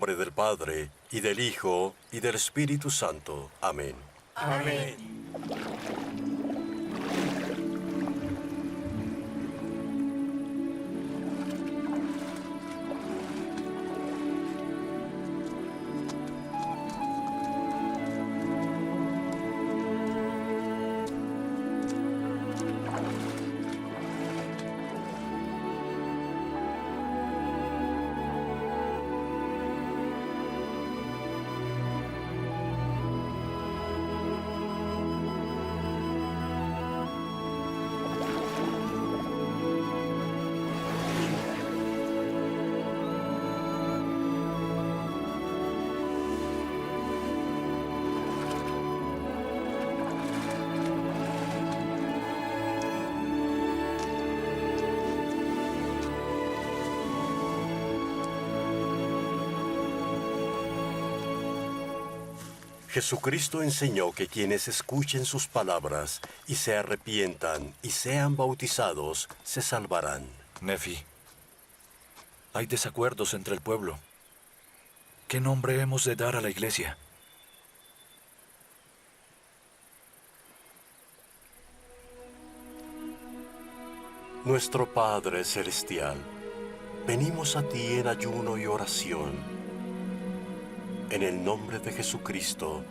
nombre del Padre, y del Hijo, y del Espíritu Santo. Amén. Amén. Jesucristo enseñó que quienes escuchen sus palabras y se arrepientan y sean bautizados, se salvarán. Nefi, hay desacuerdos entre el pueblo. ¿Qué nombre hemos de dar a la iglesia? Nuestro Padre Celestial, venimos a ti en ayuno y oración. En el nombre de Jesucristo,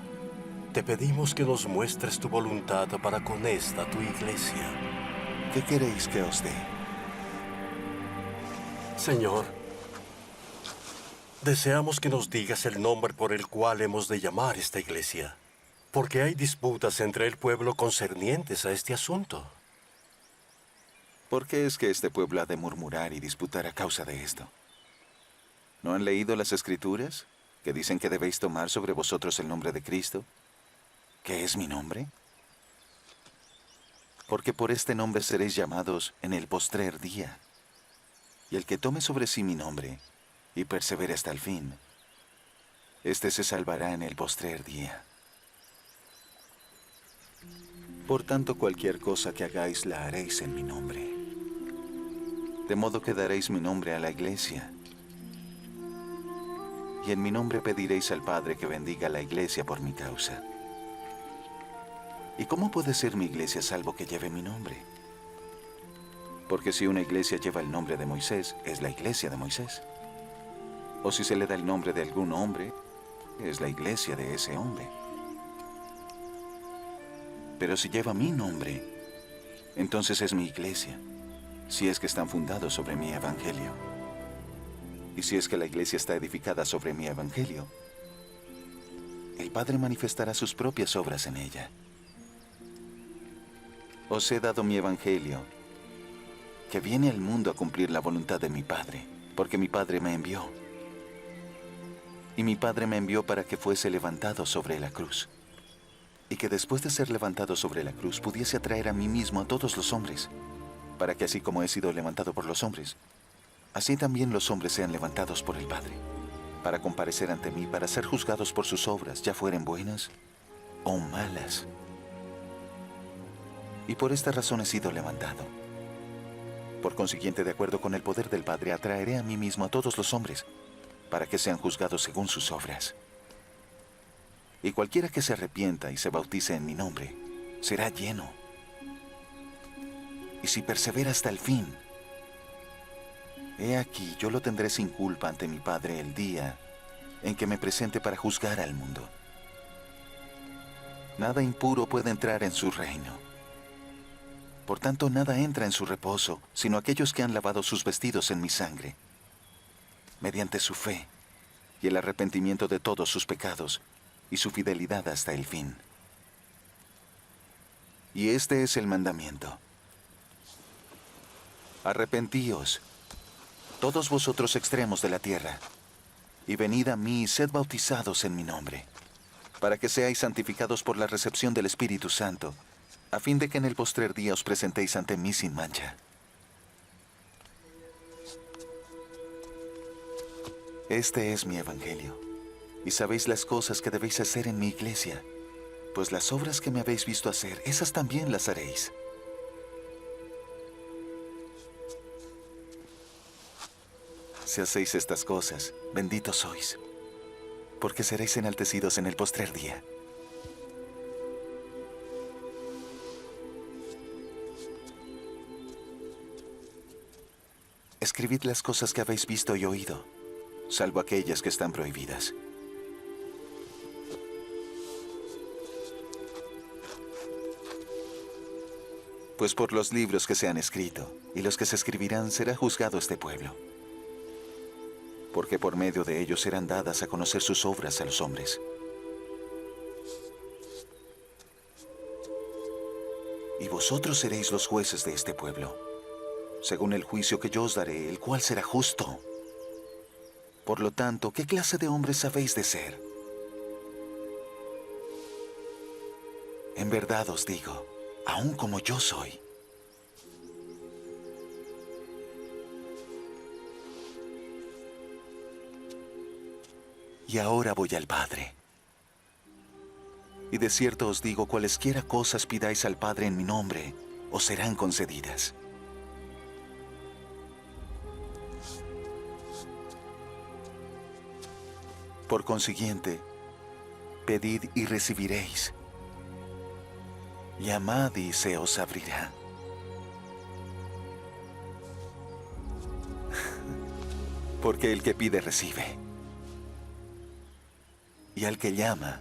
te pedimos que nos muestres tu voluntad para con esta tu iglesia. ¿Qué queréis que os dé? Señor, deseamos que nos digas el nombre por el cual hemos de llamar esta iglesia, porque hay disputas entre el pueblo concernientes a este asunto. ¿Por qué es que este pueblo ha de murmurar y disputar a causa de esto? ¿No han leído las Escrituras, que dicen que debéis tomar sobre vosotros el nombre de Cristo? ¿Qué es mi nombre? Porque por este nombre seréis llamados en el postrer día. Y el que tome sobre sí mi nombre y persevere hasta el fin, éste se salvará en el postrer día. Por tanto, cualquier cosa que hagáis la haréis en mi nombre. De modo que daréis mi nombre a la iglesia. Y en mi nombre pediréis al Padre que bendiga a la iglesia por mi causa. ¿Y cómo puede ser mi iglesia salvo que lleve mi nombre? Porque si una iglesia lleva el nombre de Moisés, es la iglesia de Moisés. O si se le da el nombre de algún hombre, es la iglesia de ese hombre. Pero si lleva mi nombre, entonces es mi iglesia, si es que están fundados sobre mi evangelio. Y si es que la iglesia está edificada sobre mi evangelio, el Padre manifestará sus propias obras en ella. Os he dado mi evangelio, que viene al mundo a cumplir la voluntad de mi Padre, porque mi Padre me envió. Y mi Padre me envió para que fuese levantado sobre la cruz, y que después de ser levantado sobre la cruz pudiese atraer a mí mismo a todos los hombres, para que así como he sido levantado por los hombres, así también los hombres sean levantados por el Padre, para comparecer ante mí, para ser juzgados por sus obras, ya fueren buenas o malas. Y por esta razón he sido levantado. Por consiguiente, de acuerdo con el poder del Padre, atraeré a mí mismo a todos los hombres, para que sean juzgados según sus obras. Y cualquiera que se arrepienta y se bautice en mi nombre, será lleno. Y si persevera hasta el fin, he aquí, yo lo tendré sin culpa ante mi Padre el día en que me presente para juzgar al mundo. Nada impuro puede entrar en su reino. Por tanto, nada entra en su reposo, sino aquellos que han lavado sus vestidos en mi sangre, mediante su fe y el arrepentimiento de todos sus pecados y su fidelidad hasta el fin. Y este es el mandamiento: arrepentíos, todos vosotros extremos de la tierra, y venid a mí y sed bautizados en mi nombre, para que seáis santificados por la recepción del Espíritu Santo, a fin de que en el postrer día os presentéis ante mí sin mancha. Este es mi evangelio, y sabéis las cosas que debéis hacer en mi iglesia, pues las obras que me habéis visto hacer, esas también las haréis. Si hacéis estas cosas, benditos sois, porque seréis enaltecidos en el postrer día. Escribid las cosas que habéis visto y oído, salvo aquellas que están prohibidas. Pues por los libros que se han escrito y los que se escribirán será juzgado este pueblo, porque por medio de ellos serán dadas a conocer sus obras a los hombres. Y vosotros seréis los jueces de este pueblo, según el juicio que yo os daré, el cual será justo. Por lo tanto, ¿qué clase de hombres habéis de ser? En verdad os digo, aun como yo soy. Y ahora voy al Padre. Y de cierto os digo, cualesquiera cosas pidáis al Padre en mi nombre, os serán concedidas. Por consiguiente, pedid y recibiréis. Llamad y se os abrirá. Porque el que pide recibe, y al que llama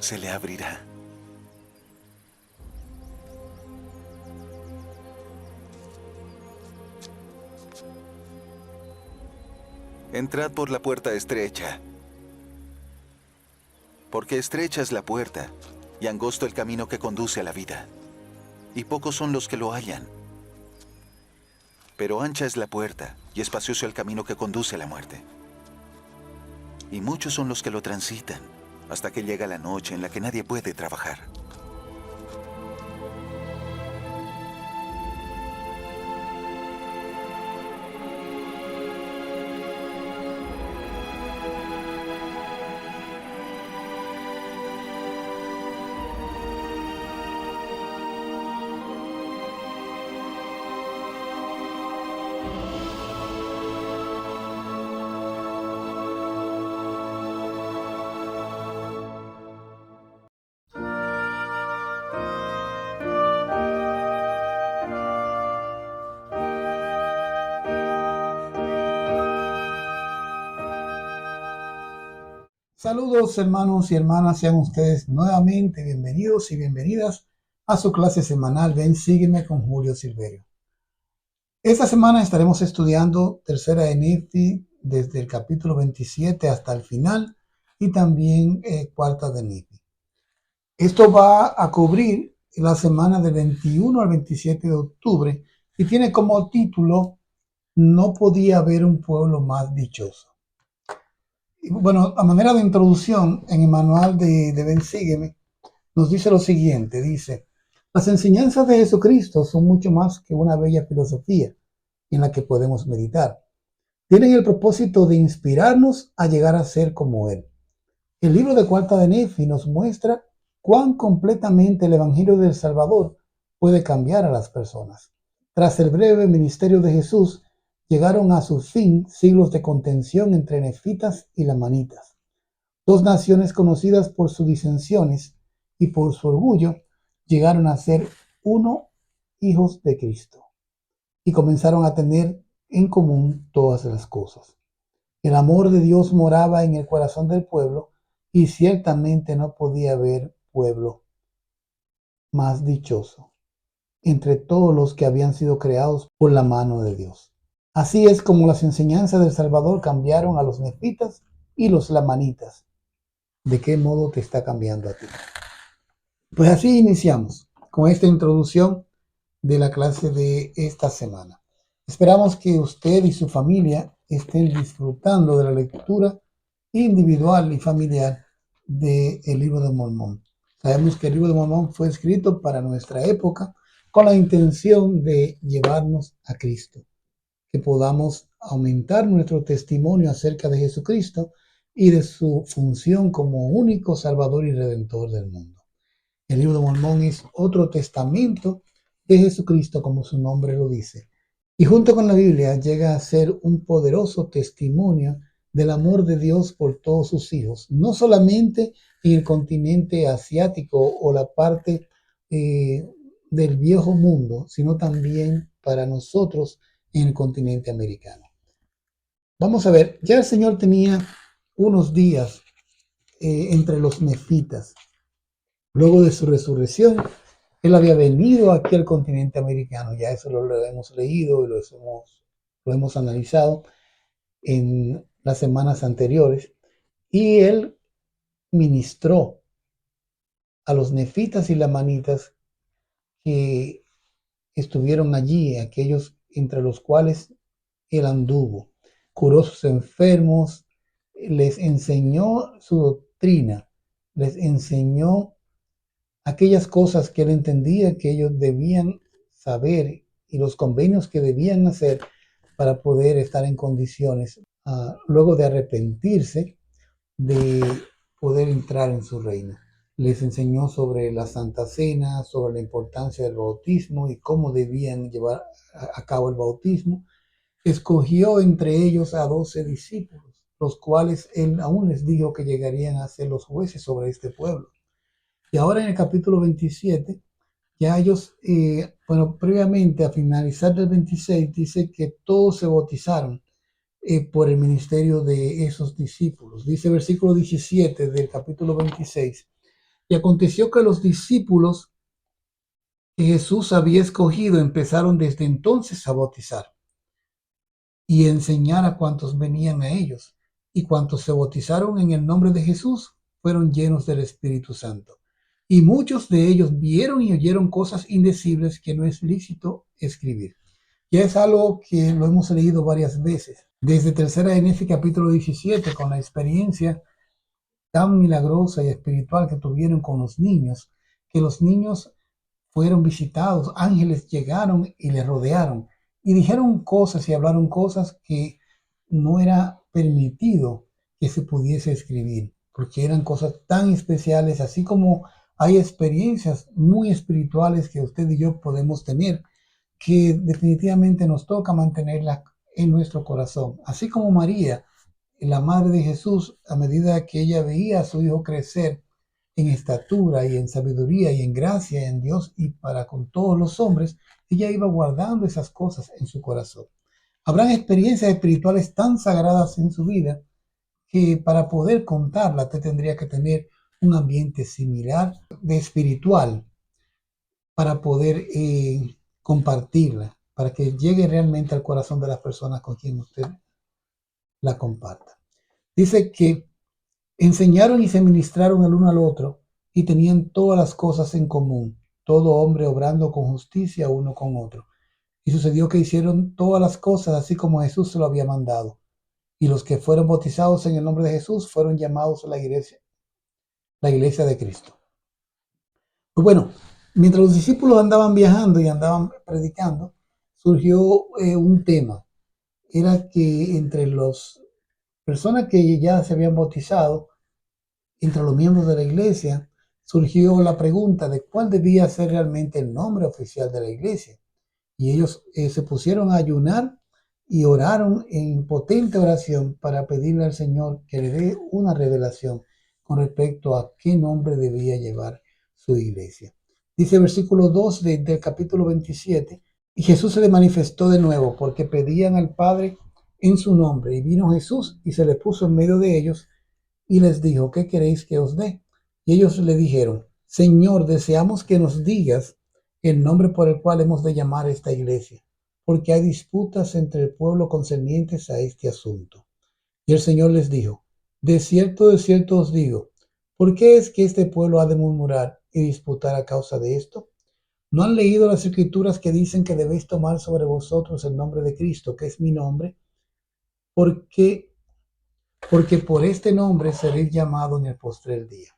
se le abrirá. Entrad por la puerta estrecha, porque estrecha es la puerta y angosto el camino que conduce a la vida, y pocos son los que lo hallan. Pero ancha es la puerta y espacioso el camino que conduce a la muerte, y muchos son los que lo transitan, hasta que llega la noche en la que nadie puede trabajar. Saludos hermanos y hermanas, sean ustedes nuevamente bienvenidos y bienvenidas a su clase semanal Ven, sígueme con Julio Silverio. Esta semana estaremos estudiando Tercera de Nefi desde el capítulo 27 hasta el final y también Cuarta de Nefi. Esto va a cubrir la semana del 21 al 27 de octubre y tiene como título No podía haber un pueblo más dichoso. Bueno, a manera de introducción, en el manual de Ven, sígueme, nos dice lo siguiente, dice: las enseñanzas de Jesucristo son mucho más que una bella filosofía en la que podemos meditar. Tienen el propósito de inspirarnos a llegar a ser como Él. El libro de Cuarta de Nefi nos muestra cuán completamente el Evangelio del Salvador puede cambiar a las personas. Tras el breve ministerio de Jesús, llegaron a su fin siglos de contención entre nefitas y lamanitas, dos naciones conocidas por sus disensiones y por su orgullo. Llegaron a ser uno, hijos de Cristo, y comenzaron a tener en común todas las cosas. El amor de Dios moraba en el corazón del pueblo, y ciertamente no podía haber pueblo más dichoso entre todos los que habían sido creados por la mano de Dios. Así es como las enseñanzas del Salvador cambiaron a los nefitas y los lamanitas. ¿De qué modo te está cambiando a ti? Pues así iniciamos con esta introducción de la clase de esta semana. Esperamos que usted y su familia estén disfrutando de la lectura individual y familiar del Libro de Mormón. Sabemos que el Libro de Mormón fue escrito para nuestra época con la intención de llevarnos a Cristo, que podamos aumentar nuestro testimonio acerca de Jesucristo y de su función como único Salvador y Redentor del mundo. El Libro de Mormón es otro testamento de Jesucristo, como su nombre lo dice, y junto con la Biblia llega a ser un poderoso testimonio del amor de Dios por todos sus hijos, no solamente en el continente asiático o la parte del viejo mundo, sino también para nosotros en el continente americano. Vamos a ver, ya el Señor tenía unos días entre los nefitas. Luego de su resurrección, Él había venido aquí al continente americano, ya eso lo hemos leído y lo hemos analizado en las semanas anteriores, y Él ministró a los nefitas y lamanitas que estuvieron allí, aquellos entre los cuales Él anduvo, curó sus enfermos, les enseñó su doctrina, les enseñó aquellas cosas que Él entendía que ellos debían saber y los convenios que debían hacer para poder estar en condiciones, luego de arrepentirse, de poder entrar en su reino. Les enseñó sobre la Santa Cena, sobre la importancia del bautismo y cómo debían llevar a cabo el bautismo. Escogió entre ellos a 12 discípulos, los cuales Él aún les dijo que llegarían a ser los jueces sobre este pueblo. Y ahora en el capítulo 27, ya ellos, previamente a finalizar del 26, dice que todos se bautizaron por el ministerio de esos discípulos. Dice el versículo 17 del capítulo 26. Y aconteció que los discípulos que Jesús había escogido empezaron desde entonces a bautizar y enseñar a cuantos venían a ellos. Y cuantos se bautizaron en el nombre de Jesús fueron llenos del Espíritu Santo. Y muchos de ellos vieron y oyeron cosas indecibles que no es lícito escribir. Ya es algo que lo hemos leído varias veces. Desde tercera en este capítulo 17, con la experiencia tan milagrosa y espiritual que tuvieron con los niños, que los niños fueron visitados, ángeles llegaron y les rodearon y dijeron cosas y hablaron cosas que no era permitido que se pudiese escribir, porque eran cosas tan especiales, así como hay experiencias muy espirituales que usted y yo podemos tener, que definitivamente nos toca mantenerlas en nuestro corazón. Así como María, la madre de Jesús, a medida que ella veía a su hijo crecer en estatura y en sabiduría y en gracia en Dios y para con todos los hombres, ella iba guardando esas cosas en su corazón. Habrán experiencias espirituales tan sagradas en su vida que para poder contarla te tendría que tener un ambiente similar de espiritual para poder compartirla, para que llegue realmente al corazón de las personas con quien usted la comparta. Dice que enseñaron y se ministraron el uno al otro y tenían todas las cosas en común, todo hombre obrando con justicia uno con otro. Y sucedió que hicieron todas las cosas así como Jesús se lo había mandado. Y los que fueron bautizados en el nombre de Jesús fueron llamados a la iglesia de Cristo. Pues bueno, mientras los discípulos andaban viajando y andaban predicando, surgió un tema. Era que entre las personas que ya se habían bautizado, entre los miembros de la iglesia, surgió la pregunta de cuál debía ser realmente el nombre oficial de la iglesia. Y ellos se pusieron a ayunar y oraron en potente oración para pedirle al Señor que le dé una revelación con respecto a qué nombre debía llevar su iglesia. Dice el versículo 2 del capítulo 27, y Jesús se le manifestó de nuevo porque pedían al Padre en su nombre. Y vino Jesús y se le puso en medio de ellos y les dijo, ¿qué queréis que os dé? Y ellos le dijeron, Señor, deseamos que nos digas el nombre por el cual hemos de llamar a esta iglesia, porque hay disputas entre el pueblo concernientes a este asunto. Y el Señor les dijo, de cierto os digo, ¿por qué es que este pueblo ha de murmurar y disputar a causa de esto? ¿No han leído las escrituras que dicen que debéis tomar sobre vosotros el nombre de Cristo, que es mi nombre? Porque por este nombre seréis llamado en el postrer día.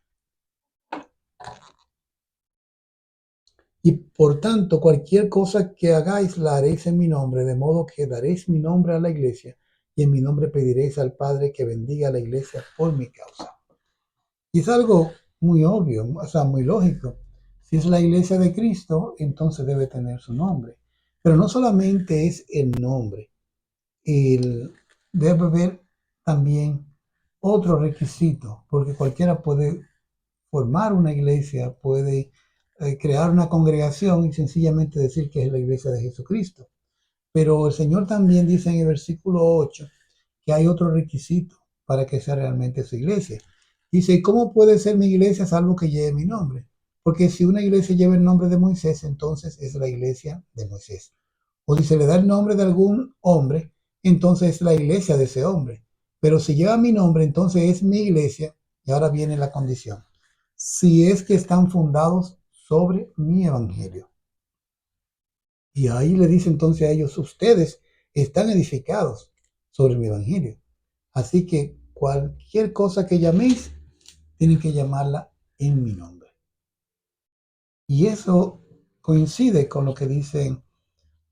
Y por tanto, cualquier cosa que hagáis la haréis en mi nombre, de modo que daréis mi nombre a la iglesia, y en mi nombre pediréis al Padre que bendiga a la iglesia por mi causa. Y es algo muy obvio, o sea, muy lógico. Si es la iglesia de Cristo, entonces debe tener su nombre. Pero no solamente es el nombre, debe haber también otro requisito, porque cualquiera puede formar una iglesia, puede crear una congregación y sencillamente decir que es la iglesia de Jesucristo. Pero el Señor también dice en el versículo 8 que hay otro requisito para que sea realmente su iglesia. Dice, ¿cómo puede ser mi iglesia salvo que lleve mi nombre? Porque si una iglesia lleva el nombre de Moisés, entonces es la iglesia de Moisés. O si se le da el nombre de algún hombre, entonces es la iglesia de ese hombre. Pero si lleva mi nombre, entonces es mi iglesia. Y ahora viene la condición. Si es que están fundados sobre mi evangelio. Y ahí le dice entonces a ellos, ustedes están edificados sobre mi evangelio. Así que cualquier cosa que llaméis, tienen que llamarla en mi nombre. Y eso coincide con lo que dicen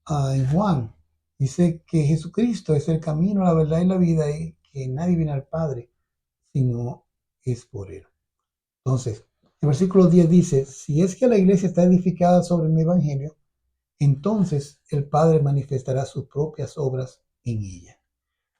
en Juan. Dice que Jesucristo es el camino, la verdad y la vida, y que nadie viene al Padre sino es por él. Entonces, el versículo 10 dice, si es que la iglesia está edificada sobre mi evangelio, entonces el Padre manifestará sus propias obras en ella.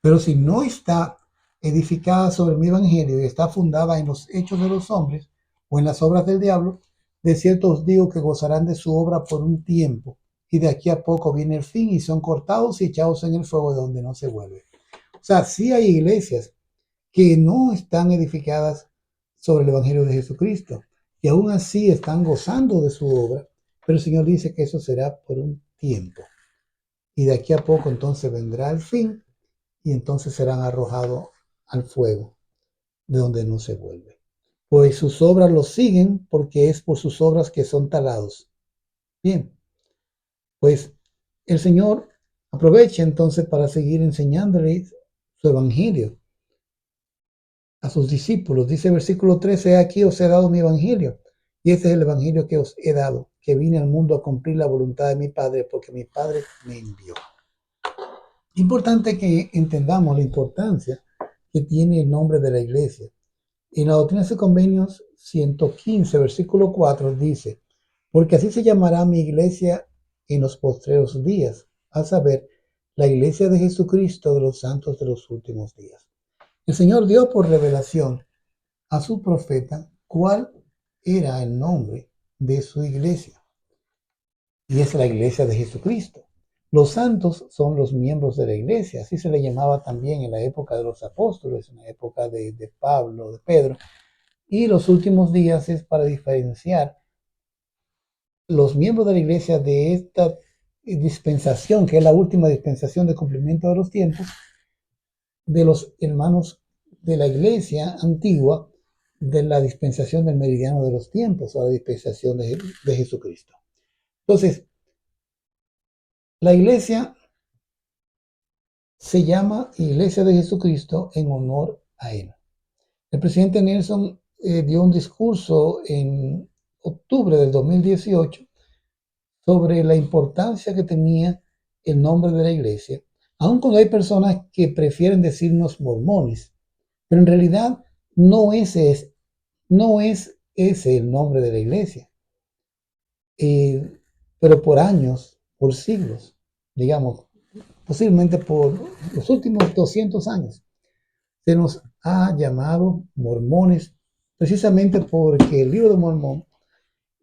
Pero si no está edificada sobre mi evangelio y está fundada en los hechos de los hombres o en las obras del diablo, de cierto os digo que gozarán de su obra por un tiempo, y de aquí a poco viene el fin y son cortados y echados en el fuego de donde no se vuelve. O sea, sí hay iglesias que no están edificadas sobre el evangelio de Jesucristo, y aún así están gozando de su obra, pero el Señor dice que eso será por un tiempo. Y de aquí a poco entonces vendrá el fin y entonces serán arrojados al fuego de donde no se vuelve. Pues sus obras los siguen porque es por sus obras que son talados. Bien, pues el Señor aprovecha entonces para seguir enseñándoles su evangelio a sus discípulos. Dice el versículo 13, aquí os he dado mi evangelio. Y este es el evangelio que os he dado, que vine al mundo a cumplir la voluntad de mi Padre, porque mi Padre me envió. Importante que entendamos la importancia que tiene el nombre de la iglesia. En la Doctrina y Convenios 115, versículo 4 dice, porque así se llamará mi iglesia en los postreros días, a saber, la iglesia de Jesucristo de los santos de los últimos días. El Señor dio por revelación a su profeta cuál era el nombre de su iglesia. Y es la iglesia de Jesucristo. Los santos son los miembros de la iglesia, así se le llamaba también en la época de los apóstoles, en la época de Pablo, de Pedro. Y los últimos días es para diferenciar los miembros de la iglesia de esta dispensación, que es la última dispensación de cumplimiento de los tiempos, de los hermanos de la iglesia antigua, de la dispensación del meridiano de los tiempos, o la dispensación de Jesucristo. Entonces, la iglesia se llama Iglesia de Jesucristo en honor a él. El presidente Nelson dio un discurso en octubre del 2018 sobre la importancia que tenía el nombre de la iglesia, aun cuando hay personas que prefieren decirnos mormones, pero en realidad no es ese el nombre de la iglesia. Pero por años, por siglos, digamos, posiblemente por los últimos 200 años, se nos ha llamado mormones, precisamente porque el libro de Mormón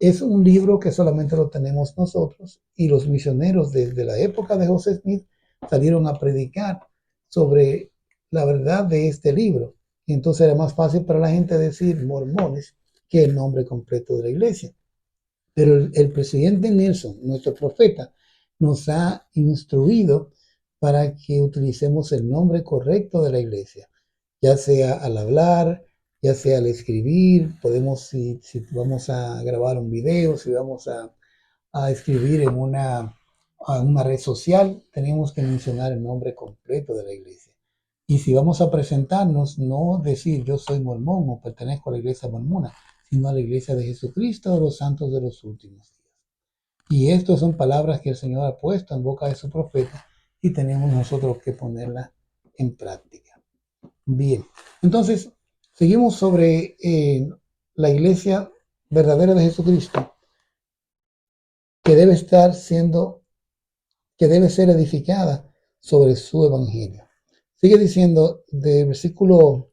es un libro que solamente lo tenemos nosotros, y los misioneros desde la época de José Smith salieron a predicar sobre la verdad de este libro. Y entonces era más fácil para la gente decir mormones que el nombre completo de la iglesia. Pero el presidente Nelson, nuestro profeta, nos ha instruido para que utilicemos el nombre correcto de la iglesia, ya sea al hablar, ya sea al escribir. Podemos, si vamos a grabar un video, si vamos a escribir en una red social, tenemos que mencionar el nombre completo de la iglesia. Y si vamos a presentarnos, no decir yo soy mormón o pertenezco a la iglesia mormona, sino a la iglesia de Jesucristo de los santos de los últimos días. Y estas son palabras que el Señor ha puesto en boca de su profeta y tenemos nosotros que ponerlas en práctica. Bien, entonces seguimos sobre la iglesia verdadera de Jesucristo, que debe ser edificada sobre su evangelio. Sigue diciendo del versículo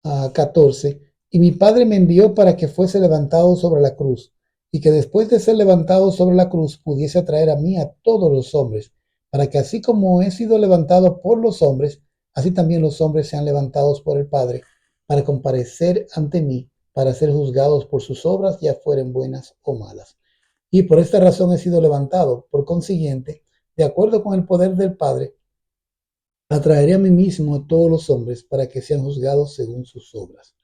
14, y mi Padre me envió para que fuese levantado sobre la cruz, y que después de ser levantado sobre la cruz pudiese atraer a mí a todos los hombres, para que así como he sido levantado por los hombres, así también los hombres sean levantados por el Padre, para comparecer ante mí, para ser juzgados por sus obras, ya fueren buenas o malas. Y por esta razón he sido levantado. Por consiguiente, de acuerdo con el poder del Padre, atraeré a mí mismo a todos los hombres para que sean juzgados según sus obras.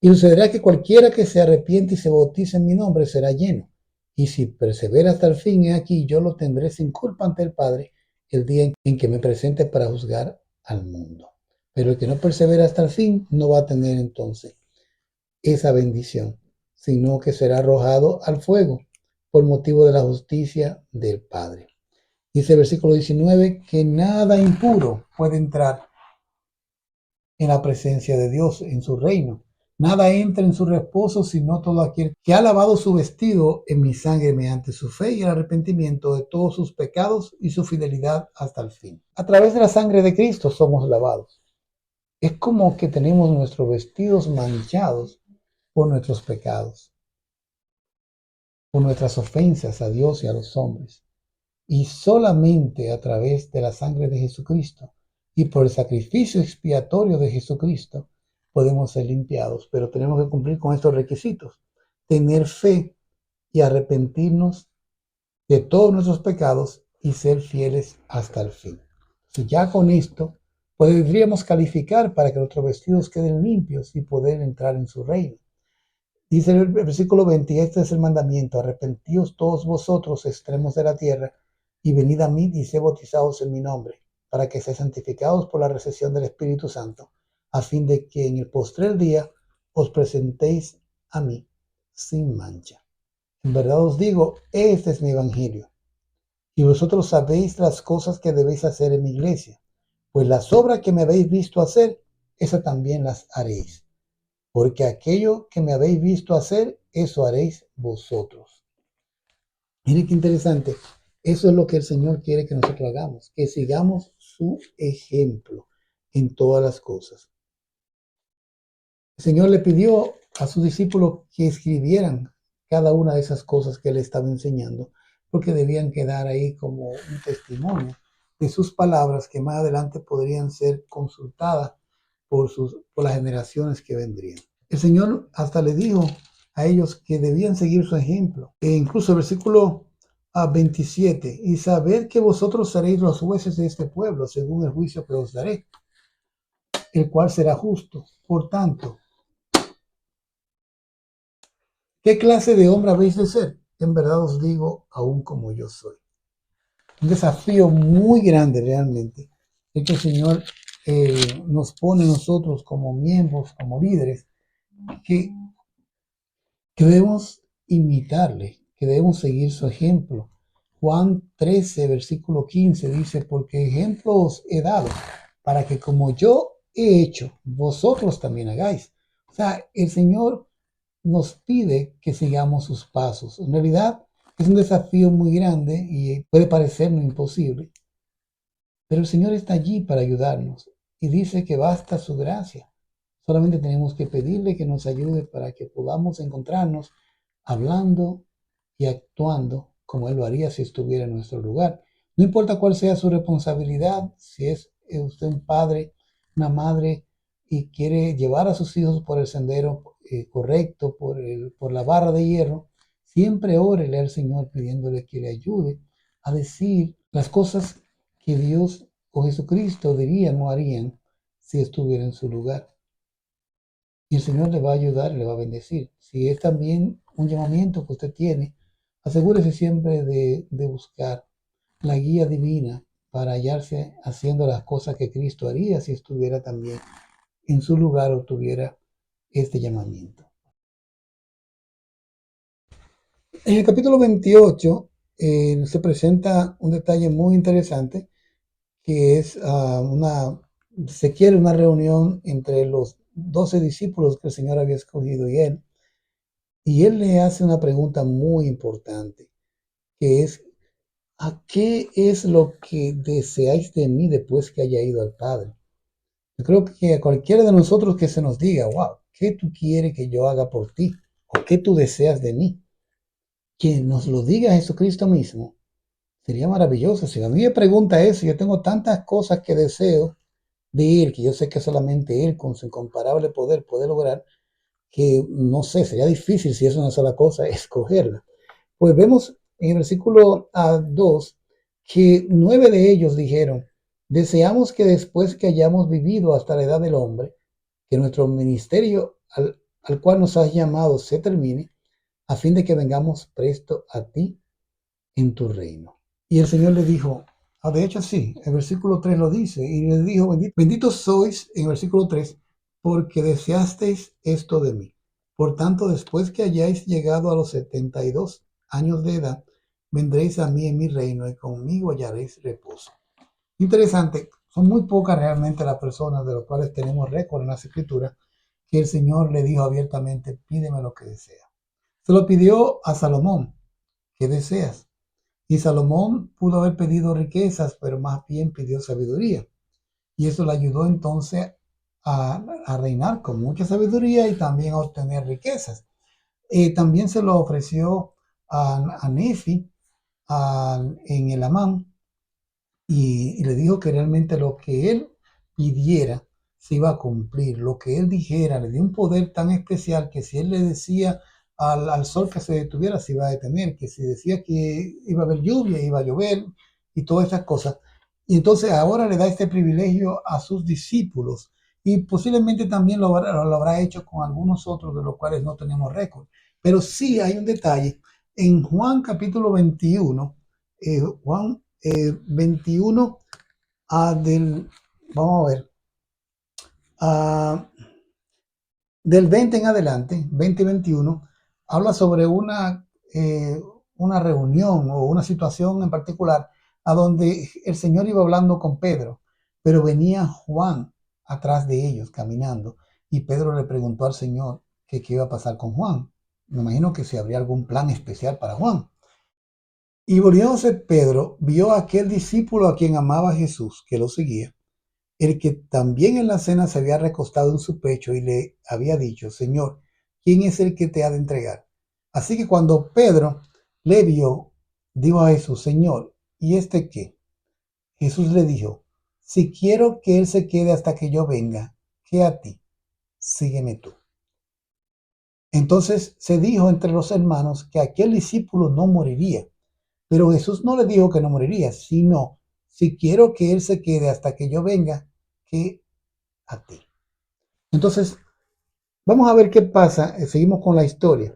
Y sucederá que cualquiera que se arrepiente y se bautice en mi nombre será lleno. Y si persevera hasta el fin, he aquí yo lo tendré sin culpa ante el Padre el día en que me presente para juzgar al mundo. Pero el que no persevera hasta el fin no va a tener entonces esa bendición, sino que será arrojado al fuego por motivo de la justicia del Padre. Dice el versículo 19 que nada impuro puede entrar en la presencia de Dios, en su reino. Nada entra en su reposo sino todo aquel que ha lavado su vestido en mi sangre mediante su fe y el arrepentimiento de todos sus pecados y su fidelidad hasta el fin. A través de la sangre de Cristo somos lavados. Es como que tenemos nuestros vestidos manchados por nuestros pecados, por nuestras ofensas a Dios y a los hombres. Y solamente a través de la sangre de Jesucristo y por el sacrificio expiatorio de Jesucristo podemos ser limpiados, pero tenemos que cumplir con estos requisitos: tener fe y arrepentirnos de todos nuestros pecados y ser fieles hasta el fin. Si ya con esto podríamos calificar para que nuestros vestidos queden limpios y poder entrar en su reino. Dice el versículo 20, este es el mandamiento: arrepentíos todos vosotros, extremos de la tierra, y venid a mí y sé bautizados en mi nombre, para que seáis santificados por la recepción del Espíritu Santo, a fin de que en el postrer día os presentéis a mí sin mancha. En verdad os digo, este es mi evangelio, y vosotros sabéis las cosas que debéis hacer en mi iglesia, pues las obras que me habéis visto hacer, esas también las haréis, porque aquello que me habéis visto hacer, eso haréis vosotros. Miren qué interesante. Eso es lo que el Señor quiere que nosotros hagamos, que sigamos su ejemplo en todas las cosas. El Señor le pidió a sus discípulos que escribieran cada una de esas cosas que Él estaba enseñando, porque debían quedar ahí como un testimonio de sus palabras que más adelante podrían ser consultadas por las generaciones que vendrían. El Señor hasta le dijo a ellos que debían seguir su ejemplo. E incluso el versículo 27, y saber que vosotros seréis los jueces de este pueblo, según el juicio que os daré, el cual será justo. Por tanto, ¿qué clase de hombre habéis de ser? En verdad os digo, aún como yo soy. Un desafío muy grande realmente, es que el Señor nos pone nosotros como miembros, como líderes, que debemos imitarle, que debemos seguir su ejemplo. Juan 13, versículo 15 dice, porque ejemplo os he dado, para que como yo he hecho, vosotros también hagáis. O sea, el Señor nos pide que sigamos sus pasos. En realidad es un desafío muy grande y puede parecernos imposible, pero el Señor está allí para ayudarnos y dice que basta su gracia. Solamente tenemos que pedirle que nos ayude para que podamos encontrarnos hablando y actuando como Él lo haría si estuviera en nuestro lugar. No importa cuál sea su responsabilidad, si es usted un padre, una madre y quiere llevar a sus hijos por el sendero correcto, por la barra de hierro, siempre órele al Señor pidiéndole que le ayude a decir las cosas que Dios o Jesucristo dirían o harían si estuviera en su lugar. Y el Señor le va a ayudar y le va a bendecir. Si es también un llamamiento que usted tiene, asegúrese siempre de buscar la guía divina para hallarse haciendo las cosas que Cristo haría si estuviera también en su lugar o tuviera este llamamiento. En el capítulo 28 se presenta un detalle muy interesante que es se quiere una reunión entre los 12 discípulos que el Señor había escogido y él le hace una pregunta muy importante, que es ¿a qué es lo que deseáis de mí después que haya ido al Padre? Yo creo que a cualquiera de nosotros que se nos diga, wow, ¿qué tú quieres que yo haga por ti? ¿O qué tú deseas de mí? Que nos lo diga Jesucristo mismo, sería maravilloso. Si a mí me pregunta eso, yo tengo tantas cosas que deseo de Él, que yo sé que solamente Él, con su incomparable poder, puede lograr, que no sé, sería difícil si es una sola cosa, escogerla. Pues vemos en el versículo 2 que 9 de ellos dijeron, deseamos que después que hayamos vivido hasta la edad del hombre, que nuestro ministerio al cual nos has llamado se termine, a fin de que vengamos presto a ti en tu reino. Y el Señor le dijo, de hecho sí, el versículo 3 lo dice, y le dijo, benditos sois, en el versículo 3, porque deseasteis esto de mí. Por tanto, después que hayáis llegado a los 72 años de edad, vendréis a mí en mi reino y conmigo hallaréis reposo. Interesante, son muy pocas realmente las personas de las cuales tenemos récord en las escrituras que el Señor le dijo abiertamente, pídeme lo que desea. Se lo pidió a Salomón, ¿qué deseas? Y Salomón pudo haber pedido riquezas, pero más bien pidió sabiduría. Y eso le ayudó entonces a reinar con mucha sabiduría y también a obtener riquezas. También se lo ofreció a Nefi en el Amán y le dijo que realmente lo que él pidiera se iba a cumplir, lo que él dijera, le dio un poder tan especial que si él le decía al sol que se detuviera, se iba a detener, que si decía que iba a haber lluvia, iba a llover y todas esas cosas. Y entonces ahora le da este privilegio a sus discípulos y posiblemente también lo habrá hecho con algunos otros de los cuales no tenemos récord. Pero sí hay un detalle. En Juan capítulo 21, Juan 21 vamos a ver, a, del 20 en adelante, 20 y 21, habla sobre una reunión o una situación en particular a donde el Señor iba hablando con Pedro, pero venía Juan atrás de ellos caminando y Pedro le preguntó al Señor que qué iba a pasar con Juan. Me imagino que si habría algún plan especial para Juan. Y volviéndose Pedro, vio a aquel discípulo a quien amaba Jesús, que lo seguía, el que también en la cena se había recostado en su pecho y le había dicho, Señor, ¿quién es el que te ha de entregar? Así que cuando Pedro le vio, dijo a Jesús, Señor, ¿y este qué? Jesús le dijo, si quiero que él se quede hasta que yo venga, ¿qué a ti? Sígueme tú. Entonces se dijo entre los hermanos que aquel discípulo no moriría. Pero Jesús no le dijo que no moriría, sino, si quiero que él se quede hasta que yo venga, que a ti. Entonces, vamos a ver qué pasa. Seguimos con la historia.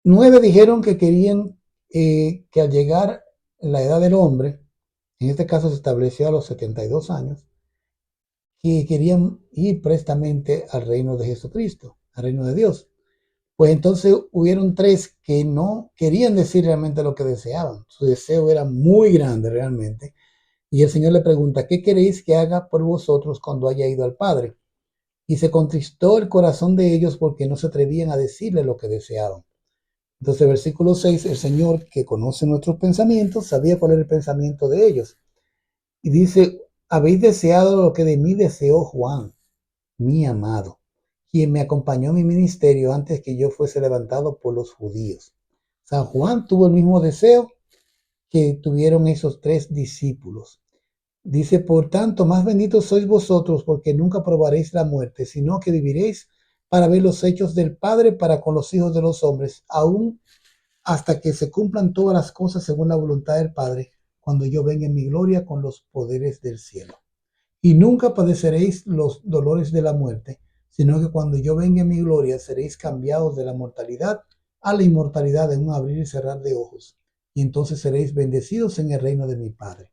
9 dijeron que querían que al llegar la edad del hombre, en este caso se estableció a los 72 años, que querían ir prestamente al reino de Jesucristo, al reino de Dios. Pues entonces hubieron 3 que no querían decir realmente lo que deseaban. Su deseo era muy grande realmente. Y el Señor le pregunta, ¿qué queréis que haga por vosotros cuando haya ido al Padre? Y se contristó el corazón de ellos porque no se atrevían a decirle lo que deseaban. Entonces, versículo 6, el Señor, que conoce nuestros pensamientos, sabía cuál era el pensamiento de ellos. Y dice, habéis deseado lo que de mí deseó Juan, mi amado, quien me acompañó en mi ministerio antes que yo fuese levantado por los judíos. San Juan tuvo el mismo deseo que tuvieron esos 3 discípulos. Dice, por tanto, más benditos sois vosotros, porque nunca probaréis la muerte, sino que viviréis para ver los hechos del Padre para con los hijos de los hombres, aún hasta que se cumplan todas las cosas según la voluntad del Padre, cuando yo venga en mi gloria con los poderes del cielo. Y nunca padeceréis los dolores de la muerte, sino que cuando yo venga en mi gloria seréis cambiados de la mortalidad a la inmortalidad en un abrir y cerrar de ojos, y entonces seréis bendecidos en el reino de mi Padre.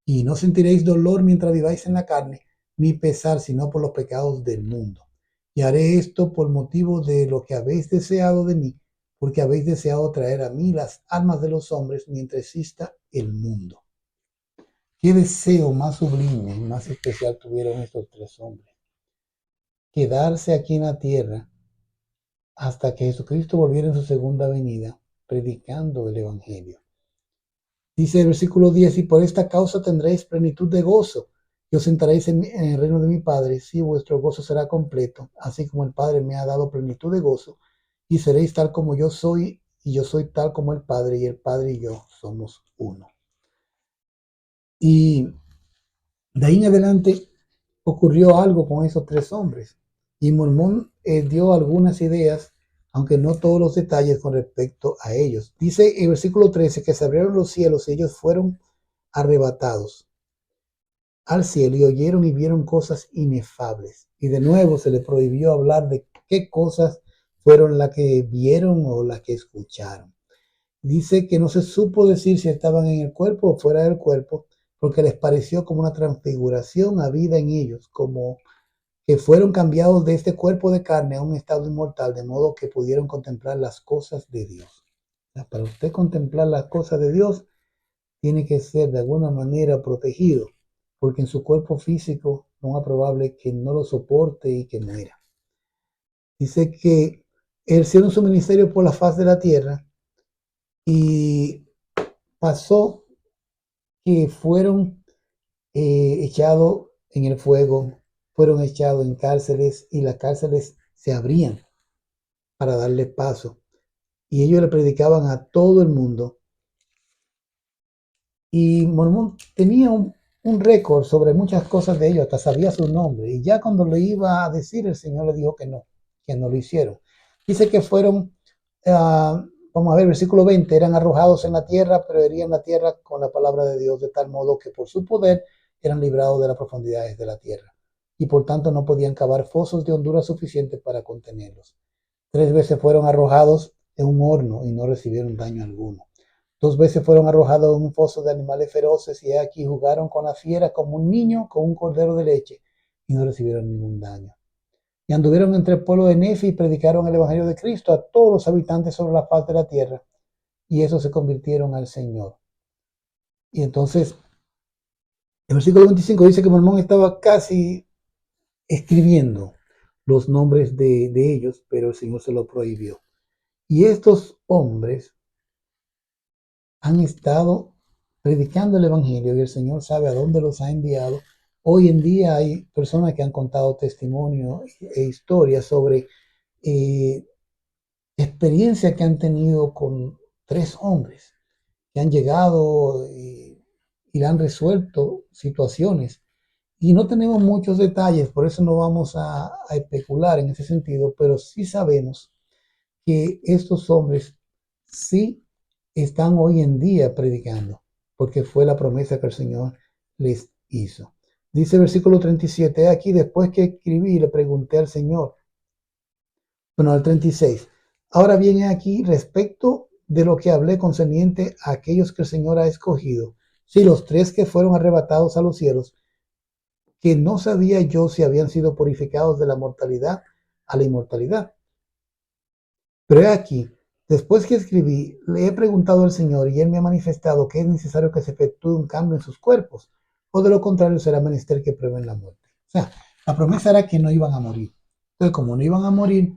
Y no sentiréis dolor mientras viváis en la carne, ni pesar, sino por los pecados del mundo. Y haré esto por motivo de lo que habéis deseado de mí, porque habéis deseado traer a mí las almas de los hombres mientras exista el mundo. Qué deseo más sublime, más especial tuvieron estos 3 hombres. Quedarse aquí en la tierra hasta que Jesucristo volviera en su segunda venida predicando el Evangelio. Dice el versículo 10, y por esta causa tendréis plenitud de gozo, y os sentaréis en el reino de mi Padre, si vuestro gozo será completo, así como el Padre me ha dado plenitud de gozo, y seréis tal como yo soy, y yo soy tal como el Padre, y el Padre y yo somos uno. Y de ahí en adelante ocurrió algo con esos tres hombres, y Mormón dio algunas ideas, aunque no todos los detalles con respecto a ellos. Dice en versículo 13 que se abrieron los cielos y ellos fueron arrebatados al cielo y oyeron y vieron cosas inefables. Y de nuevo se les prohibió hablar de qué cosas fueron las que vieron o las que escucharon. Dice que no se supo decir si estaban en el cuerpo o fuera del cuerpo, porque les pareció como una transfiguración a vida en ellos, como que fueron cambiados de este cuerpo de carne a un estado inmortal, de modo que pudieron contemplar las cosas de Dios. O sea, para usted contemplar las cosas de Dios, tiene que ser de alguna manera protegido, porque en su cuerpo físico lo más probable que no lo soporte y que muera. Dice que ejercieron su ministerio por la faz de la tierra y pasó que fueron echados en el fuego, fueron echados en cárceles y las cárceles se abrían para darle paso. Y ellos le predicaban a todo el mundo. Y Mormón tenía un récord sobre muchas cosas de ellos, hasta sabía su nombre. Y ya cuando le iba a decir, el Señor le dijo que no lo hicieron. Dice que fueron, vamos a ver, versículo 20, eran arrojados en la tierra, pero herían la tierra con la palabra de Dios, de tal modo que por su poder eran librados de las profundidades de la tierra. Y por tanto no podían cavar fosos de hondura suficientes para contenerlos. 3 veces fueron arrojados en un horno y no recibieron daño alguno. 2 veces fueron arrojados en un foso de animales feroces y aquí jugaron con la fiera como un niño con un cordero de leche y no recibieron ningún daño. Y anduvieron entre el pueblo de Nefi y predicaron el evangelio de Cristo a todos los habitantes sobre la faz de la tierra y esos se convirtieron al Señor. Y entonces el versículo 25 dice que Mormón estaba casi escribiendo los nombres de ellos, pero el Señor se lo prohibió. Y estos hombres han estado predicando el Evangelio y el Señor sabe a dónde los ha enviado. Hoy en día hay personas que han contado testimonio e historias sobre experiencias que han tenido con 3 hombres que han llegado y han resuelto situaciones. Y no tenemos muchos detalles, por eso no vamos a especular en ese sentido, pero sí sabemos que estos hombres sí están hoy en día predicando, porque fue la promesa que el Señor les hizo. Dice el versículo 37, aquí después que escribí le pregunté al Señor, bueno, al 36, ahora viene aquí respecto de lo que hablé concerniente a aquellos que el Señor ha escogido, si los 3 que fueron arrebatados a los cielos, que no sabía yo si habían sido purificados de la mortalidad a la inmortalidad. Pero he aquí, después que escribí, le he preguntado al Señor y Él me ha manifestado que es necesario que se efectúe un cambio en sus cuerpos, o de lo contrario será menester que prueben la muerte. O sea, la promesa era que no iban a morir. Entonces, como no iban a morir,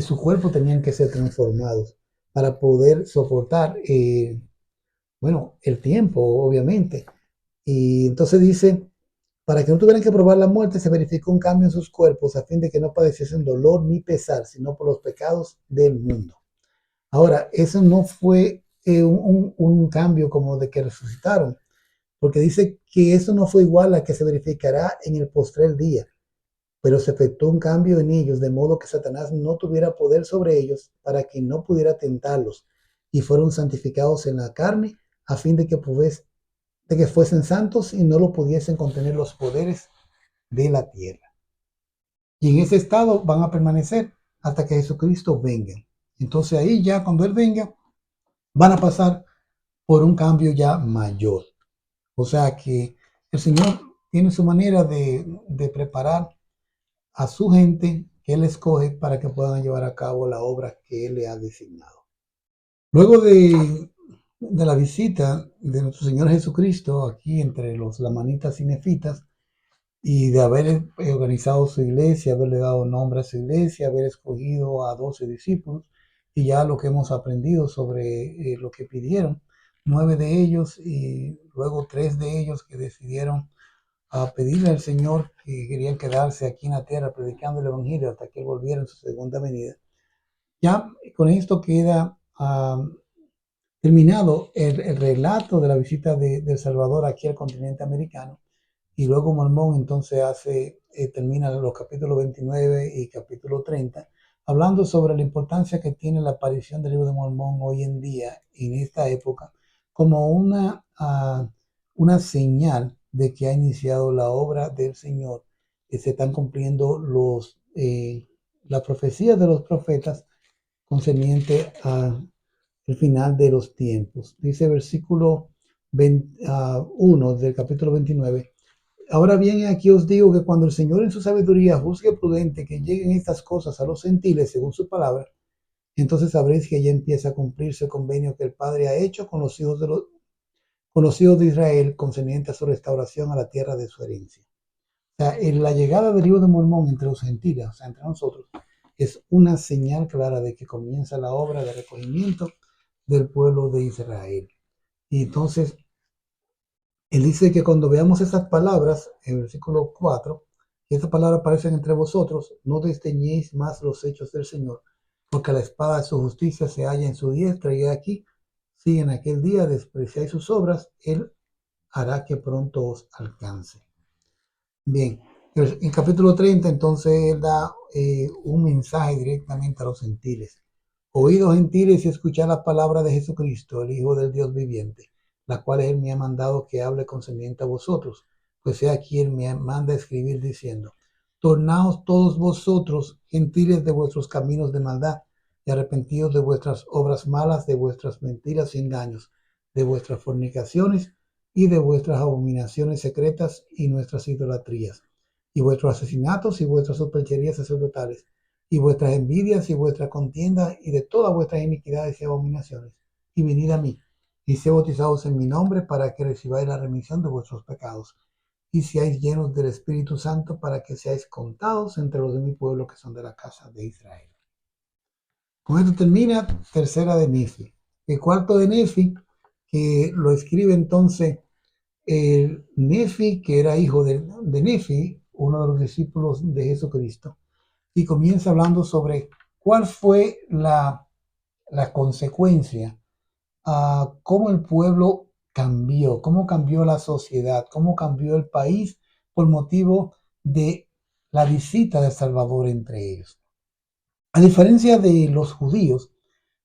su cuerpo tenían que ser transformados para poder soportar, bueno, el tiempo, obviamente. Y entonces dice, para que no tuvieran que probar la muerte, se verificó un cambio en sus cuerpos a fin de que no padeciesen dolor ni pesar, sino por los pecados del mundo. Ahora, eso no fue un cambio como de que resucitaron, porque dice que eso no fue igual a que se verificará en el postrer día, pero se efectuó un cambio en ellos, de modo que Satanás no tuviera poder sobre ellos para que no pudiera tentarlos, y fueron santificados en la carne a fin de que fuesen santos y no lo pudiesen contener los poderes de la tierra. Y en ese estado van a permanecer hasta que Jesucristo venga. Entonces ahí ya cuando Él venga, van a pasar por un cambio ya mayor. O sea que el Señor tiene su manera de preparar a su gente que Él escoge para que puedan llevar a cabo la obra que Él le ha designado. Luego de la visita de nuestro Señor Jesucristo aquí entre los lamanitas y nefitas, y de haber organizado su iglesia, haberle dado nombre a su iglesia, haber escogido a 12 discípulos, y ya lo que hemos aprendido sobre lo que pidieron, 9 de ellos y luego 3 de ellos que decidieron pedirle al Señor que querían quedarse aquí en la tierra predicando el Evangelio hasta que Él volviera en su segunda venida. Ya con esto queda terminado el relato de la visita del Salvador aquí al continente americano. Y luego Mormón entonces termina los capítulos 29 y capítulo 30, hablando sobre la importancia que tiene la aparición del libro de Mormón hoy en día, en esta época, como una señal de que ha iniciado la obra del Señor, que se están cumpliendo las profecías de los profetas concerniente al final de los tiempos. Dice versículo 1 del capítulo 29. Ahora bien, aquí os digo que cuando el Señor en su sabiduría juzgue prudente que lleguen estas cosas a los gentiles según su palabra, entonces sabréis que ya empieza a cumplirse el convenio que el Padre ha hecho con los hijos de Israel concerniente a su restauración a la tierra de su herencia. O sea, en la llegada del libro de Mormón entre los gentiles, o sea, entre nosotros, es una señal clara de que comienza la obra de recogimiento del pueblo de Israel. Y entonces, él dice que cuando veamos esas palabras, en el versículo 4, que esas palabras aparecen entre vosotros, no desdeñéis más los hechos del Señor, porque la espada de su justicia se halla en su diestra, y aquí, si en aquel día despreciáis sus obras, Él hará que pronto os alcance. Bien, en capítulo 30, entonces, Él da un mensaje directamente a los gentiles. Oídos gentiles y escuchad la palabra de Jesucristo, el Hijo del Dios viviente, la cual Él me ha mandado que hable concerniente a vosotros, pues he aquí Él me manda a escribir diciendo, tornaos todos vosotros, gentiles, de vuestros caminos de maldad, y arrepentidos de vuestras obras malas, de vuestras mentiras y engaños, de vuestras fornicaciones y de vuestras abominaciones secretas y nuestras idolatrías, y vuestros asesinatos y vuestras supercherías sacerdotales, y vuestras envidias y vuestra contienda y de todas vuestras iniquidades y abominaciones, y venid a mí, y sé bautizados en mi nombre para que recibáis la remisión de vuestros pecados, y seáis llenos del Espíritu Santo para que seáis contados entre los de mi pueblo que son de la casa de Israel. Con esto termina tercera de Nefi. El cuarto de Nefi, que lo escribe entonces el Nefi, que era hijo de Nefi, uno de los discípulos de Jesucristo, y comienza hablando sobre cuál fue la consecuencia, cómo el pueblo cambió, cómo cambió la sociedad, cómo cambió el país por motivo de la visita de Salvador entre ellos. A diferencia de los judíos,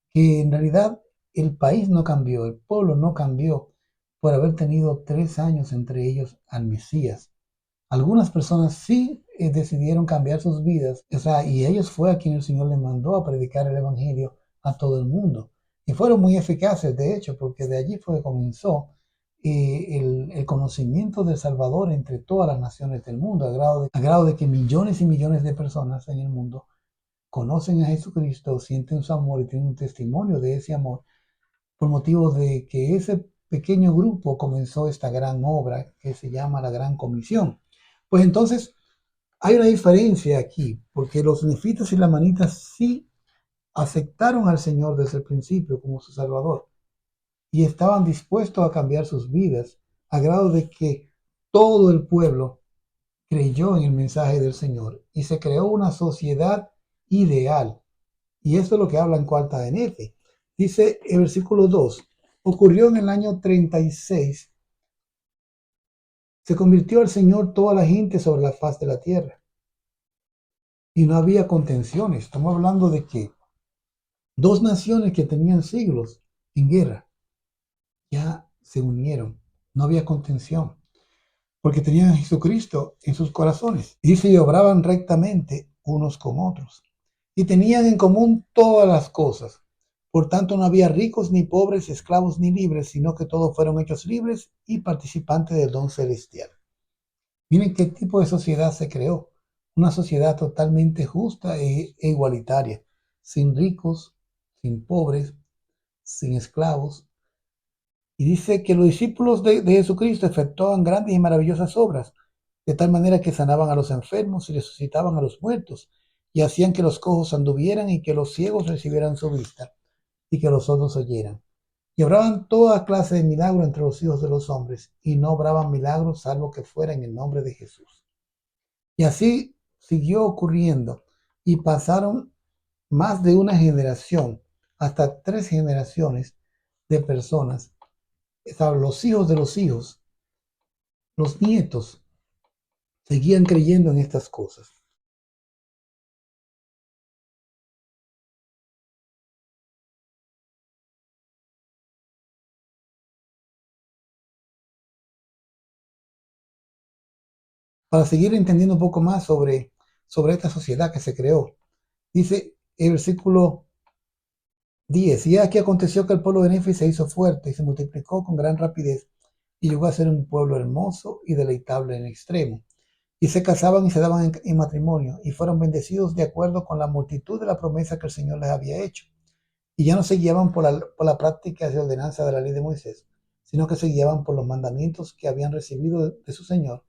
que en realidad el país no cambió, el pueblo no cambió por haber tenido 3 años entre ellos al Mesías. Algunas personas sí decidieron cambiar sus vidas, o sea, y ellos fue a quien el Señor les mandó a predicar el Evangelio a todo el mundo. Y fueron muy eficaces, de hecho, porque de allí fue que comenzó el conocimiento del Salvador entre todas las naciones del mundo, a grado de que millones y millones de personas en el mundo conocen a Jesucristo, sienten su amor y tienen un testimonio de ese amor por motivo de que ese pequeño grupo comenzó esta gran obra que se llama la Gran Comisión. Pues entonces hay una diferencia aquí, porque los nefitas y lamanitas sí aceptaron al Señor desde el principio como su Salvador y estaban dispuestos a cambiar sus vidas, a grado de que todo el pueblo creyó en el mensaje del Señor y se creó una sociedad ideal. Y esto es lo que habla en cuarta de Nefi. Dice el versículo 2, ocurrió en el año 36, se convirtió el Señor toda la gente sobre la faz de la tierra. Y no había contenciones. Estamos hablando de que 2 naciones que tenían siglos en guerra ya se unieron. No había contención, porque tenían a Jesucristo en sus corazones. Dice, y obraban rectamente unos con otros. Y tenían en común todas las cosas. Por tanto, no había ricos ni pobres, esclavos ni libres, sino que todos fueron hechos libres y participantes del don celestial. Miren qué tipo de sociedad se creó. Una sociedad totalmente justa e igualitaria, sin ricos, sin pobres, sin esclavos. Y dice que los discípulos de Jesucristo efectuaban grandes y maravillosas obras, de tal manera que sanaban a los enfermos y resucitaban a los muertos, y hacían que los cojos anduvieran y que los ciegos recibieran su vista y que los sordos oyeran. Y obraban toda clase de milagros entre los hijos de los hombres, y no obraban milagros salvo que fuera en el nombre de Jesús. Y así siguió ocurriendo, y pasaron más de una generación, hasta 3 generaciones de personas, los hijos de los hijos, los nietos, seguían creyendo en estas cosas. Para seguir entendiendo un poco más sobre esta sociedad que se creó, dice el versículo 10, y aquí aconteció que el pueblo de Nefi se hizo fuerte y se multiplicó con gran rapidez y llegó a ser un pueblo hermoso y deleitable en extremo. Y se casaban y se daban en matrimonio y fueron bendecidos de acuerdo con la multitud de la promesa que el Señor les había hecho. Y ya no se guiaban por la práctica de ordenanza de la ley de Moisés, sino que se guiaban por los mandamientos que habían recibido de su Señor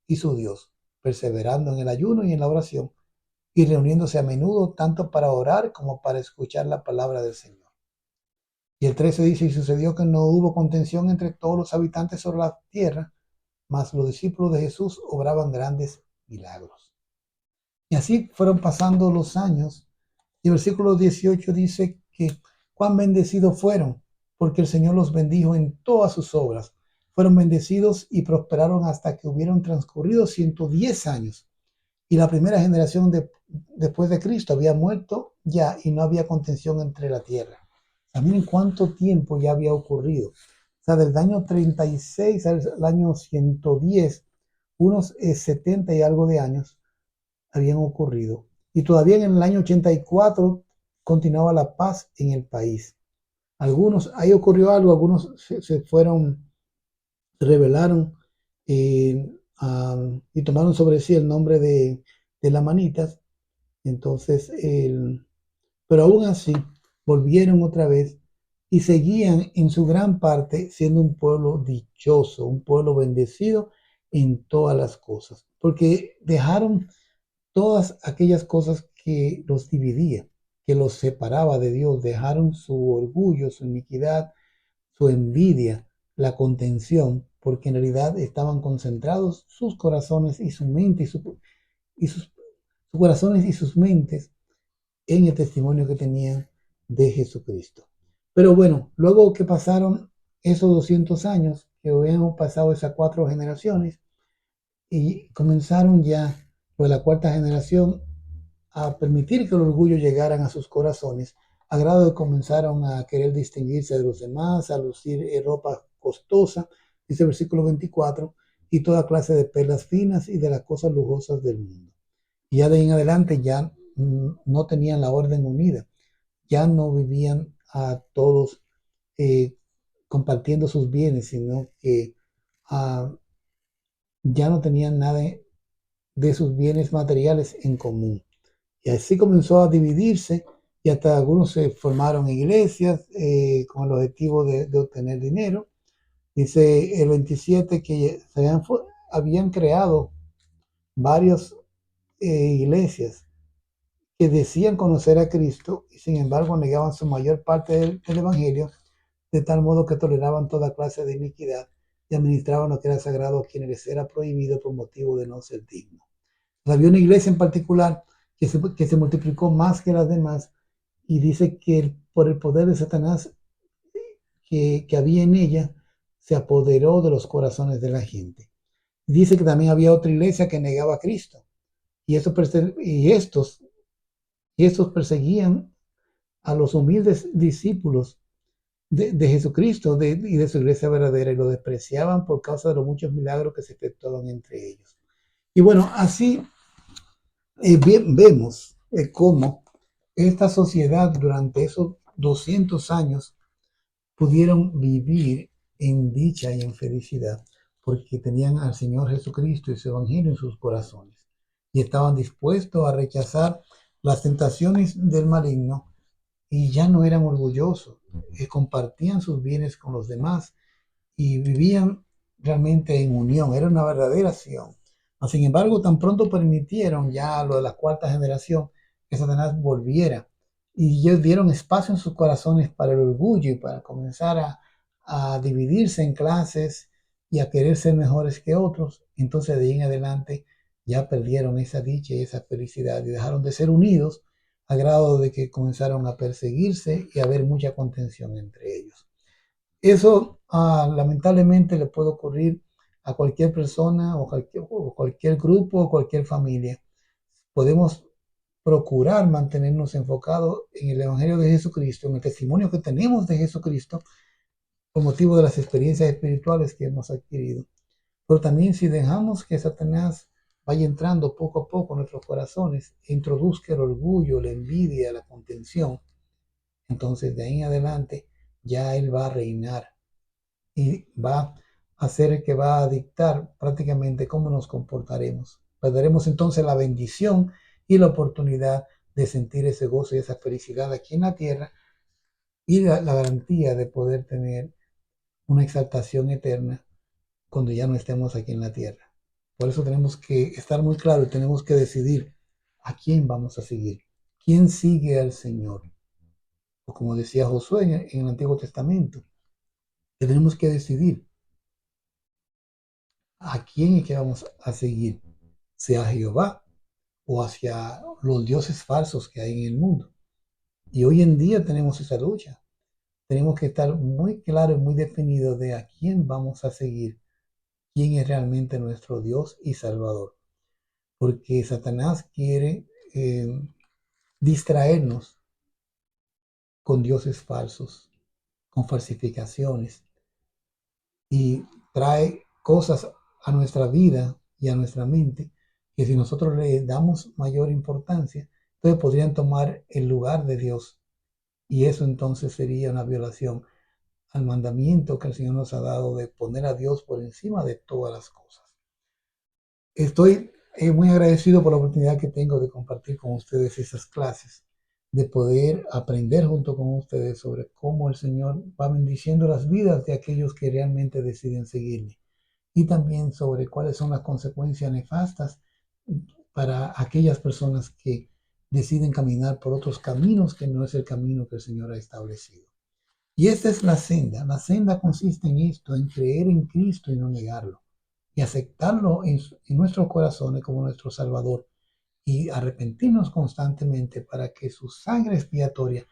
y su Dios, perseverando en el ayuno y en la oración, y reuniéndose a menudo tanto para orar como para escuchar la palabra del Señor. Y el 13 dice, y sucedió que no hubo contención entre todos los habitantes sobre la tierra, mas los discípulos de Jesús obraban grandes milagros. Y así fueron pasando los años. Y el versículo 18 dice que cuán bendecidos fueron, porque el Señor los bendijo en todas sus obras. Fueron bendecidos y prosperaron hasta que hubieron transcurrido 110 años. Y la primera generación después de Cristo había muerto ya y no había contención entre la tierra. Miren cuánto tiempo ya había ocurrido. O sea, del año 36 al año 110, unos 70 y algo de años habían ocurrido. Y todavía en el año 84 continuaba la paz en el país. Ahí ocurrió algo, algunos se rebelaron y tomaron sobre sí el nombre de lamanitas. Entonces, pero aún así, volvieron otra vez y seguían en su gran parte siendo un pueblo dichoso, un pueblo bendecido en todas las cosas, porque dejaron todas aquellas cosas que los dividían, que los separaba de Dios, dejaron su orgullo, su iniquidad, su envidia, la contención, porque en realidad estaban concentrados sus corazones y su mente y sus corazones y sus mentes en el testimonio que tenían de Jesucristo. Pero bueno, luego que pasaron esos 200 años, que habíamos pasado esas 4 generaciones, y comenzaron ya lo de la 4ª generación a permitir que el orgullo llegara a sus corazones, a grado de comenzaron a querer distinguirse de los demás, a lucir ropa costosa, dice el versículo 24, y toda clase de perlas finas y de las cosas lujosas del mundo. Y ya de ahí en adelante ya no tenían la orden unida, ya no vivían a todos compartiendo sus bienes, sino que ya no tenían nada de sus bienes materiales en común. Y así comenzó a dividirse y hasta algunos se formaron iglesias con el objetivo de obtener dinero. Dice el 27 que habían creado varias iglesias que decían conocer a Cristo y sin embargo negaban su mayor parte del Evangelio, de tal modo que toleraban toda clase de iniquidad y administraban lo que era sagrado a quienes les era prohibido por motivo de no ser dignos. Había una iglesia en particular que se multiplicó más que las demás y dice que por el poder de Satanás que había en ella, se apoderó de los corazones de la gente. Dice que también había otra iglesia que negaba a Cristo y estos perseguían a los humildes discípulos de Jesucristo y de su iglesia verdadera y lo despreciaban por causa de los muchos milagros que se efectuaban entre ellos. Y bueno, así vemos cómo esta sociedad durante esos 200 años pudieron vivir en dicha y en felicidad porque tenían al Señor Jesucristo y su Evangelio en sus corazones y estaban dispuestos a rechazar las tentaciones del maligno y ya no eran orgullosos, compartían sus bienes con los demás y vivían realmente en unión, era una verdadera acción. Sin embargo, tan pronto permitieron ya lo de la 4ª generación que Satanás volviera. Y ellos dieron espacio en sus corazones para el orgullo y para comenzar a dividirse en clases y a querer ser mejores que otros. Entonces de ahí en adelante ya perdieron esa dicha y esa felicidad y dejaron de ser unidos a grado de que comenzaron a perseguirse y a haber mucha contención entre ellos. Eso lamentablemente le puede ocurrir a cualquier persona o cualquier grupo o cualquier familia. Podemos procurar mantenernos enfocados en el Evangelio de Jesucristo, en el testimonio que tenemos de Jesucristo, por motivo de las experiencias espirituales que hemos adquirido. Pero también si dejamos que Satanás vaya entrando poco a poco en nuestros corazones e introduzca el orgullo, la envidia, la contención, entonces de ahí en adelante ya él va a reinar y va a ser el que va a dictar prácticamente cómo nos comportaremos. Perderemos entonces la bendición y la oportunidad de sentir ese gozo y esa felicidad aquí en la tierra y la garantía de poder tener una exaltación eterna cuando ya no estemos aquí en la tierra. Por eso tenemos que estar muy claros y tenemos que decidir a quién vamos a seguir. ¿Quién sigue al Señor? O como decía Josué en el Antiguo Testamento, tenemos que decidir a quién es que vamos a seguir, sea Jehová o hacia los dioses falsos que hay en el mundo. Y hoy en día tenemos esa lucha. Tenemos que estar muy claro y muy definido de a quién vamos a seguir, quién es realmente nuestro Dios y Salvador. Porque Satanás quiere distraernos con dioses falsos, con falsificaciones, y trae cosas a nuestra vida y a nuestra mente que si nosotros le damos mayor importancia, entonces podrían tomar el lugar de Dios. Y eso entonces sería una violación al mandamiento que el Señor nos ha dado de poner a Dios por encima de todas las cosas. Estoy muy agradecido por la oportunidad que tengo de compartir con ustedes esas clases, de poder aprender junto con ustedes sobre cómo el Señor va bendiciendo las vidas de aquellos que realmente deciden seguirle, y también sobre cuáles son las consecuencias nefastas para aquellas personas que deciden caminar por otros caminos que no es el camino que el Señor ha establecido. Y esta es la senda. La senda consiste en esto, en creer en Cristo y no negarlo, y aceptarlo en nuestros corazones como nuestro Salvador, y arrepentirnos constantemente para que su sangre expiatoria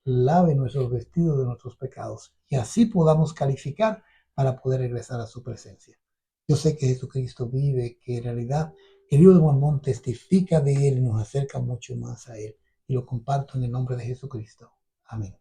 lave nuestros vestidos de nuestros pecados y así podamos calificar para poder regresar a su presencia. Yo sé que Jesucristo vive, que en realidad el libro de Mormón testifica de él y nos acerca mucho más a él, y lo comparto en el nombre de Jesucristo. Amén.